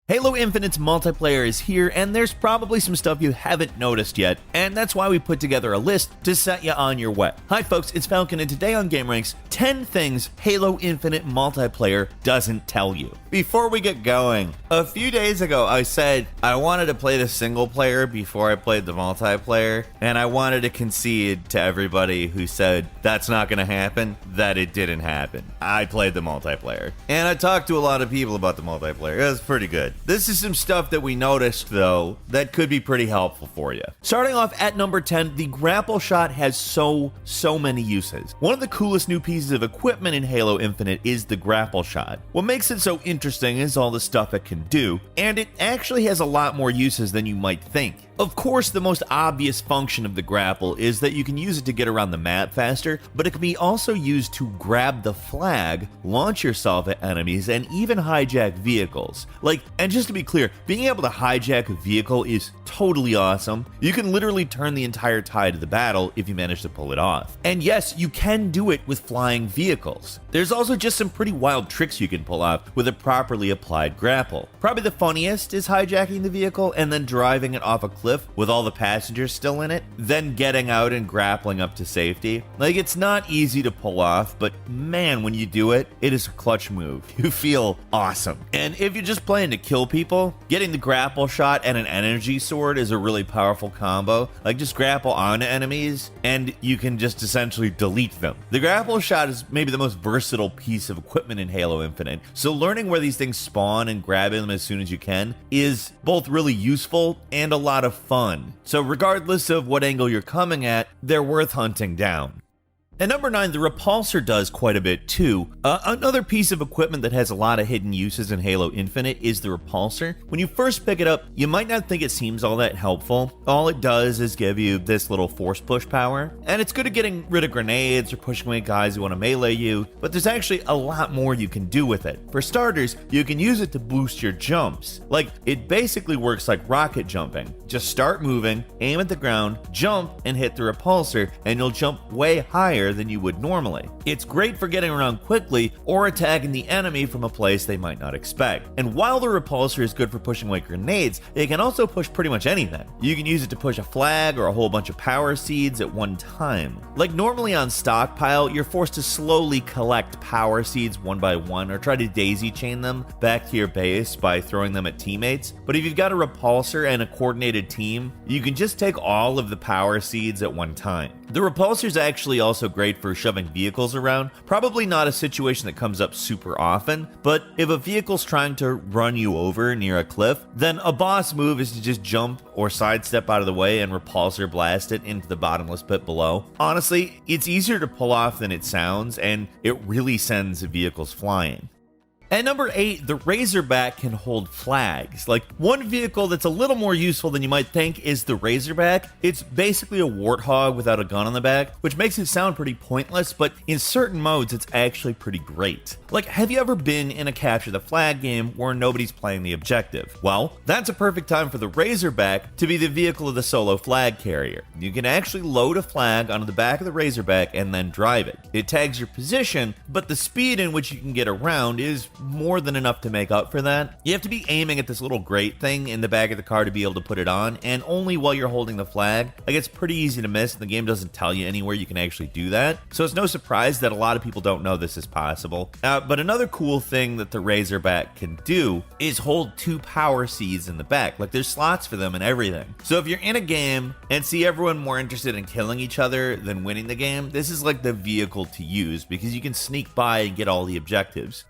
Halo Infinite's multiplayer is here, and there's probably some stuff you haven't noticed yet, and that's why we put together a list to set you on your way. Hi folks, it's Falcon, and today on GameRanks, 10 things Halo Infinite multiplayer doesn't tell you. Before we get going, a few days ago I said I wanted to play the single player before I played the multiplayer, and I wanted to concede to everybody who said that's not going to happen, that it didn't happen. I played the multiplayer, and I talked to a lot of people about the multiplayer. It was pretty good. This is some stuff that we noticed, though, that could be pretty helpful for you. Starting off at number 10, the grapple shot has so many uses. One of the coolest new pieces of equipment in Halo Infinite is the grapple shot. What makes it so interesting is all the stuff it can do, and it actually has a lot more uses than you might think. Of course, the most obvious function of the grapple is that you can use it to get around the map faster, but it can be also used to grab the flag, launch yourself at enemies, and even hijack vehicles. And just to be clear, being able to hijack a vehicle is totally awesome. You can literally turn the entire tide of the battle if you manage to pull it off. And yes, you can do it with flying vehicles. There's also just some pretty wild tricks you can pull off with a properly applied grapple. Probably the funniest is hijacking the vehicle and then driving it off a cliff with all the passengers still in it, then getting out and grappling up to safety. It's not easy to pull off, but man, when you do it, it is a clutch move. You feel awesome. And if you're just playing to kill people, getting the grapple shot and an energy sword is a really powerful combo. Just grapple onto enemies and you can just essentially delete them. The grapple shot is maybe the most versatile piece of equipment in Halo Infinite, so learning where these things spawn and grabbing them as soon as you can is both really useful and a lot of fun. So regardless of what angle you're coming at, they're worth hunting down. At number 9, the repulsor does quite a bit too. Another piece of equipment that has a lot of hidden uses in Halo Infinite is the repulsor. When you first pick it up, you might not think it seems all that helpful. All it does is give you this little force push power, and it's good at getting rid of grenades or pushing away guys who want to melee you, but there's actually a lot more you can do with it. For starters, you can use it to boost your jumps. It basically works like rocket jumping. Just start moving, aim at the ground, jump, and hit the repulsor, and you'll jump way higher than you would normally. It's great for getting around quickly or attacking the enemy from a place they might not expect. And while the repulsor is good for pushing away grenades, it can also push pretty much anything. You can use it to push a flag or a whole bunch of power seeds at one time. Normally on stockpile, you're forced to slowly collect power seeds one by one or try to daisy chain them back to your base by throwing them at teammates. But if you've got a repulsor and a coordinated team, you can just take all of the power seeds at one time. The repulsor is actually also great for shoving vehicles around. Probably not a situation that comes up super often, but if a vehicle's trying to run you over near a cliff, then a boss move is to just jump or sidestep out of the way and repulsor blast it into the bottomless pit below. Honestly, it's easier to pull off than it sounds, and it really sends vehicles flying. At number 8, the Razorback can hold flags. One vehicle that's a little more useful than you might think is the Razorback. It's basically a warthog without a gun on the back, which makes it sound pretty pointless, but in certain modes, it's actually pretty great. Have you ever been in a capture the flag game where nobody's playing the objective? Well, that's a perfect time for the Razorback to be the vehicle of the solo flag carrier. You can actually load a flag onto the back of the Razorback and then drive it. It tags your position, but the speed in which you can get around is more than enough to make up for that. You have to be aiming at this little grate thing in the back of the car to be able to put it on, and only while you're holding the flag. It's pretty easy to miss, and the game doesn't tell you anywhere you can actually do that. So it's no surprise that a lot of people don't know this is possible. But another cool thing that the Razorback can do is hold 2 power seeds in the back. There's slots for them and everything. So if you're in a game and see everyone more interested in killing each other than winning the game, this is the vehicle to use because you can sneak by and get all the objectives.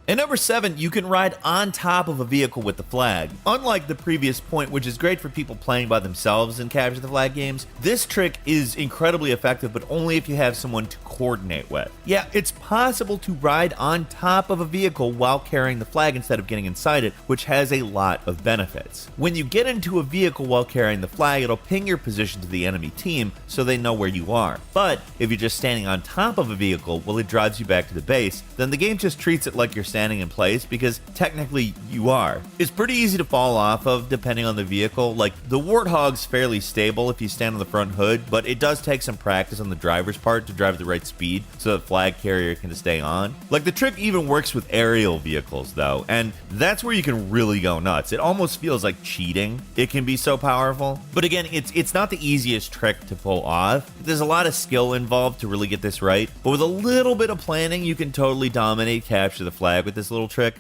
At number 7, you can ride on top of a vehicle with the flag. Unlike the previous point, which is great for people playing by themselves in capture the flag games, this trick is incredibly effective, but only if you have someone to coordinate with. Yeah, it's possible to ride on top of a vehicle while carrying the flag instead of getting inside it, which has a lot of benefits. When you get into a vehicle while carrying the flag, it'll ping your position to the enemy team so they know where you are. But if you're just standing on top of a vehicle while it drives you back to the base, then the game just treats it like you're standing in place, because technically you are. It's pretty easy to fall off of depending on the vehicle. Like, the Warthog's fairly stable if you stand on the front hood, but it does take some practice on the driver's part to drive at the right speed so the flag carrier can stay on. Like, the trick even works with aerial vehicles though, and that's where you can really go nuts. It almost feels like cheating. It can be so powerful. But again, it's not the easiest trick to pull off. There's a lot of skill involved to really get this right, but with a little bit of planning, you can totally dominate capture the flag with this little trick.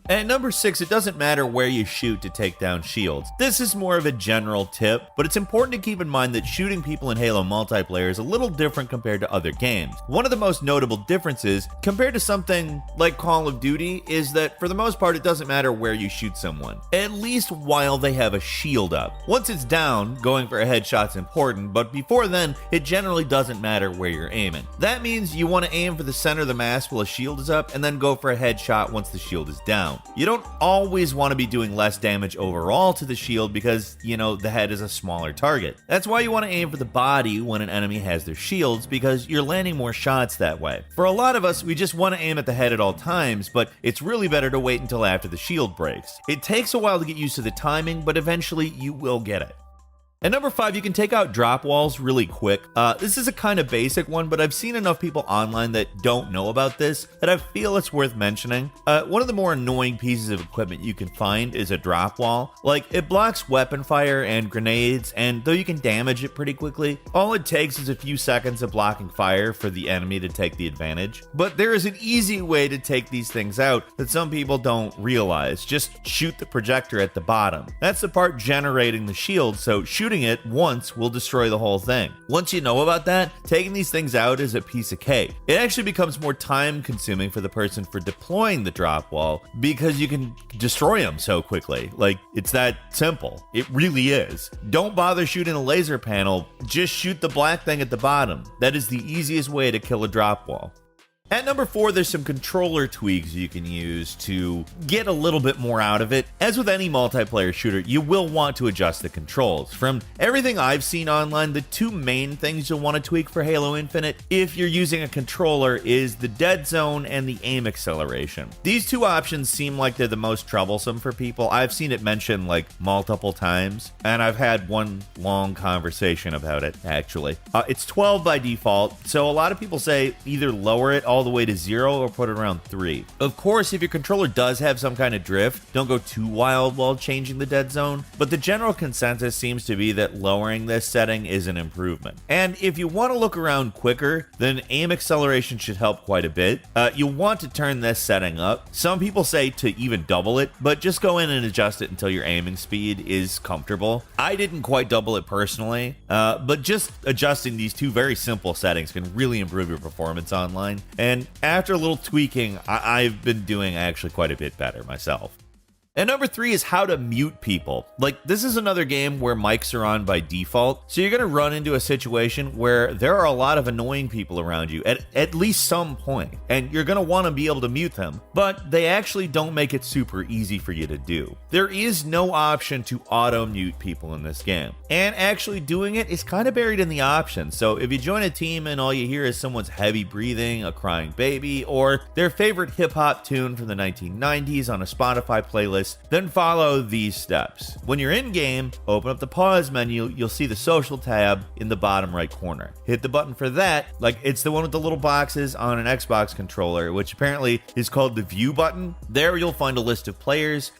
At number 6, it doesn't matter where you shoot to take down shields. This is more of a general tip, but it's important to keep in mind that shooting people in Halo multiplayer is a little different compared to other games. One of the most notable differences compared to something like Call of Duty is that for the most part it doesn't matter where you shoot someone, at least while they have a shield up. Once it's down, going for a headshot's important, but before then, it generally doesn't matter where you're aiming. That means you want to aim for the center of the mast while a shield is up, and then go for a headshot once the shield is down. You don't always want to be doing less damage overall to the shield because, you know, the head is a smaller target. That's why you want to aim for the body when an enemy has their shields, because you're landing more shots that way. For a lot of us, we just want to aim at the head at all times, but it's really better to wait until after the shield breaks. It takes a while to get used to the timing, but eventually you will get it. At number 5, you can take out drop walls really quick. This is a kind of basic one, but I've seen enough people online that don't know about this that I feel it's worth mentioning. One of the more annoying pieces of equipment you can find is a drop wall. Like, it blocks weapon fire and grenades, and though you can damage it pretty quickly, all it takes is a few seconds of blocking fire for the enemy to take the advantage. But there is an easy way to take these things out that some people don't realize. Just shoot the projector at the bottom. That's the part generating the shield, so shooting it once will destroy the whole thing. Once you know about that, taking these things out is a piece of cake. It actually becomes more time consuming for the person for deploying the drop wall because you can destroy them so quickly. Like, it's that simple. It really is. Don't bother shooting a laser panel, just shoot the black thing at the bottom. That is the easiest way to kill a drop wall. At number 4, there's some controller tweaks you can use to get a little bit more out of it. As with any multiplayer shooter, you will want to adjust the controls. From everything I've seen online, the two main things you'll want to tweak for Halo Infinite if you're using a controller is the dead zone and the aim acceleration. These two options seem like they're the most troublesome for people. I've seen it mentioned like multiple times, and I've had one long conversation about it, actually. It's 12 by default, so a lot of people say either lower it all the way to 0 or put it around 3. Of course, if your controller does have some kind of drift, don't go too wild while changing the dead zone, but the general consensus seems to be that lowering this setting is an improvement. And if you want to look around quicker, then aim acceleration should help quite a bit. You'll want to turn this setting up. Some people say to even double it, but just go in and adjust it until your aiming speed is comfortable. I didn't quite double it personally, but just adjusting these two very simple settings can really improve your performance online. And after a little tweaking, I've been doing actually quite a bit better myself. And number 3 is how to mute people. Like, this is another game where mics are on by default, so you're going to run into a situation where there are a lot of annoying people around you at least some point, and you're going to want to be able to mute them, but they actually don't make it super easy for you to do. There is no option to auto-mute people in this game, and actually doing it is kind of buried in the options. So if you join a team and all you hear is someone's heavy breathing, a crying baby, or their favorite hip-hop tune from the 1990s on a Spotify playlist, then follow these steps. When you're in game, open up the pause menu, you'll see the social tab in the bottom right corner. Hit the button for that, like it's the one with the little boxes on an Xbox controller, which apparently is called the view button. There you'll find a list of players,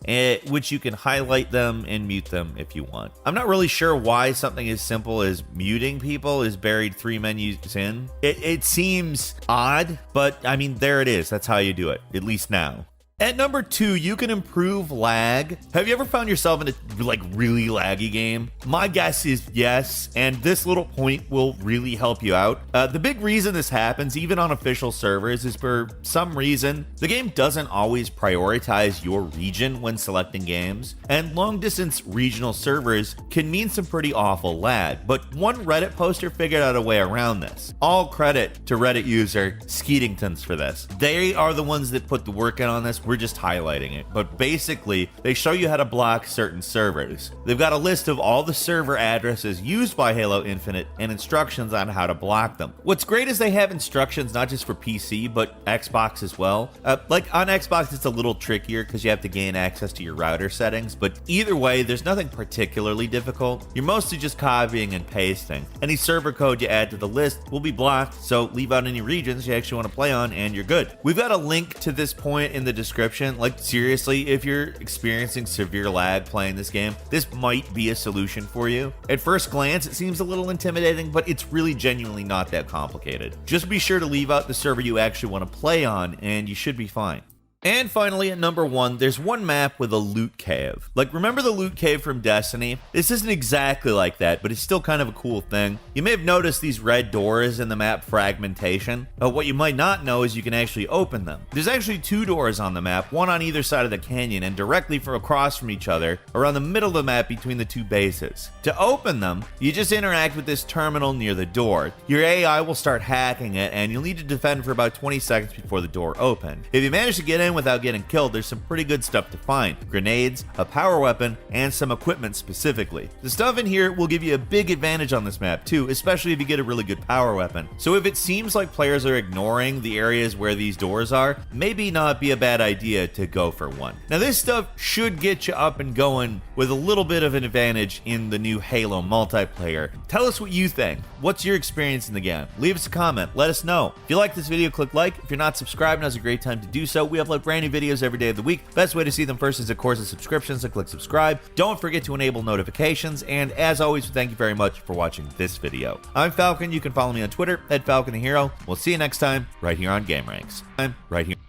which you can highlight them and mute them if you want. I'm not really sure why something as simple as muting people is buried 3 menus in. It seems odd, but I mean, there it is. That's how you do it, at least now. At number 2, you can improve lag. Have you ever found yourself in a really laggy game? My guess is yes, and this little point will really help you out. The big reason this happens, even on official servers, is for some reason, the game doesn't always prioritize your region when selecting games, and long-distance regional servers can mean some pretty awful lag, but one Reddit poster figured out a way around this. All credit to Reddit user Skeetingtons for this. They are the ones that put the work in on this we're just highlighting it. But basically, they show you how to block certain servers. They've got a list of all the server addresses used by Halo Infinite and instructions on how to block them. What's great is they have instructions not just for PC, but Xbox as well. Like on Xbox, it's a little trickier because you have to gain access to your router settings, but either way, there's nothing particularly difficult. You're mostly just copying and pasting. Any server code you add to the list will be blocked, so leave out any regions you actually want to play on and you're good. We've got a link to this point in the description. Like seriously, if you're experiencing severe lag playing this game, this might be a solution for you. At first glance, it seems a little intimidating, but it's really genuinely not that complicated. Just be sure to leave out the server you actually want to play on and you should be fine. And finally, at number 1, there's one map with a loot cave. Like, remember the loot cave from Destiny? This isn't exactly like that, but it's still kind of a cool thing. You may have noticed these red doors in the map fragmentation. What you might not know is you can actually open them. There's actually 2 doors on the map, one on either side of the canyon and directly across from each other, around the middle of the map between the 2 bases. To open them, you just interact with this terminal near the door. Your AI will start hacking it, and you'll need to defend for about 20 seconds before the door opens. If you manage to get in without getting killed, there's some pretty good stuff to find. Grenades, a power weapon, and some equipment specifically. The stuff in here will give you a big advantage on this map too, especially if you get a really good power weapon. So if it seems like players are ignoring the areas where these doors are, maybe not be a bad idea to go for one. Now this stuff should get you up and going with a little bit of an advantage in the new Halo multiplayer. Tell us what you think. What's your experience in the game? Leave us a comment, let us know. If you like this video, click like. If you're not subscribed, now's a great time to do so. We upload brand new videos every day of the week. Best way to see them first is of course the subscription, so click subscribe. Don't forget to enable notifications, and as always, thank you very much for watching this video. I'm Falcon. You can follow me on Twitter @FalconTheHero. We'll see you next time right here on GameRanks. I'm right here.